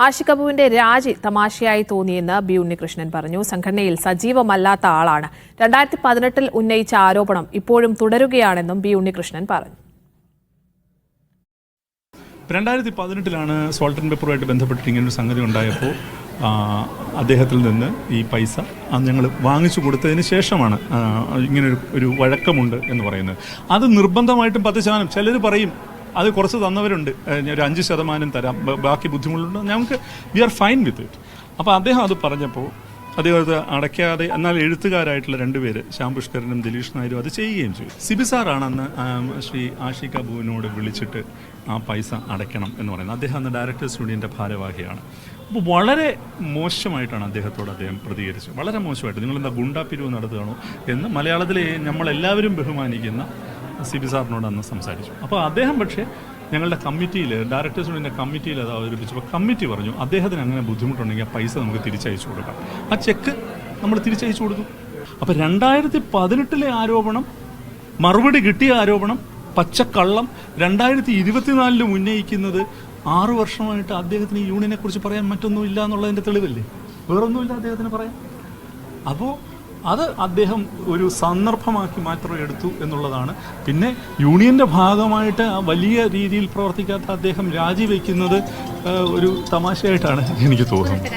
ആഷി കപൂറിന്റെ രാജി തമാശയായി തോന്നിയെന്ന് ബി ഉണ്ണികൃഷ്ണൻ പറഞ്ഞു. സംഘടനയിൽ സജീവമല്ലാത്ത ആളാണ്. 2018-ൽ ഉന്നയിച്ച ആരോപണം ഇപ്പോഴും തുടരുകയാണെന്നും ബി ഉണ്ണികൃഷ്ണൻ പറഞ്ഞു. 2018-ലാണ് സോൾട്ട് ആൻഡ് പെപ്പറുമായിട്ട് ബന്ധപ്പെട്ടിട്ട് ഇങ്ങനൊരു സംഗതി ഉണ്ടായപ്പോൾ അദ്ദേഹത്തിൽ നിന്ന് ഈ പൈസ ഞങ്ങൾ വാങ്ങിച്ചു കൊടുത്തതിന് ശേഷമാണ് ഇങ്ങനൊരു വഴക്കമുണ്ട് എന്ന് പറയുന്നത്. അത് നിർബന്ധമായിട്ടും 10%, ചിലർ പറയും അത് കുറച്ച് തന്നവരുണ്ട്, ഒരു 5% തരാം, ബാക്കി ബുദ്ധിമുട്ടുണ്ട്, ഞങ്ങൾക്ക് we are fine with it. അപ്പോൾ അദ്ദേഹം അത് പറഞ്ഞപ്പോൾ അദ്ദേഹത്തെ അടയ്ക്കാതെ, എന്നാൽ എഴുത്തുകാരായിട്ടുള്ള 2 പേര്, ശ്യാം പുഷ്കരനും ദിലീഷ് നായരും അത് ചെയ്യുകയും ചെയ്തു. സിബി സാറാണ് അന്ന് ശ്രീ ആഷി കപൂറിനോട് വിളിച്ചിട്ട് ആ പൈസ അടയ്ക്കണം എന്ന് പറയുന്നത്. അദ്ദേഹം അന്ന് ഡയറക്ടേഴ്സ് യൂണിയൻ്റെ ഭാരവാഹിയാണ്. അപ്പോൾ വളരെ മോശമായിട്ടാണ് അദ്ദേഹത്തോട് അദ്ദേഹം പ്രതികരിച്ചത്. വളരെ മോശമായിട്ട്, നിങ്ങളെന്താ ഗുണ്ടാപ്പിരിവ് നടത്തുകയാണോ എന്ന് മലയാളത്തിലെ നമ്മളെല്ലാവരും ബഹുമാനിക്കുന്ന സിബി സാറിനോട് അന്ന് സംസാരിച്ചു. അപ്പോൾ അദ്ദേഹം പക്ഷേ ഞങ്ങളുടെ കമ്മിറ്റിയിൽ, ഡയറക്ടേഴ്സ് യൂണിയൻ്റെ കമ്മിറ്റിയിൽ അത് അവതരിപ്പിച്ചപ്പോൾ കമ്മിറ്റി പറഞ്ഞു അദ്ദേഹത്തിന് അങ്ങനെ ബുദ്ധിമുട്ടുണ്ടെങ്കിൽ ആ പൈസ നമുക്ക് തിരിച്ചയച്ചു കൊടുക്കാം. ആ ചെക്ക് നമ്മൾ തിരിച്ചയച്ചു കൊടുത്തു. അപ്പോൾ 2018-ലെ ആരോപണം, മറുപടി കിട്ടിയ ആരോപണം പച്ചക്കള്ളം 2024-ലും ഉന്നയിക്കുന്നത് 6 വർഷമായിട്ട് അദ്ദേഹത്തിന് ഈ യൂണിയനെ കുറിച്ച് പറയാൻ മറ്റൊന്നുമില്ല എന്നുള്ളതിൻ്റെ തെളിവല്ലേ? വേറൊന്നുമില്ല അദ്ദേഹത്തിന് പറയാൻ. അപ്പോൾ അത് അദ്ദേഹം ഒരു സന്ദർഭമാക്കി മാത്രം എടുത്തു എന്നുള്ളതാണ്. പിന്നെ യൂണിയൻ്റെ ഭാഗമായിട്ട് വലിയ രീതിയിൽ പ്രവർത്തിക്കാത്ത അദ്ദേഹം രാജിവെക്കുന്നത് ഒരു തമാശയായിട്ടാണ് എനിക്ക് തോന്നുന്നത്.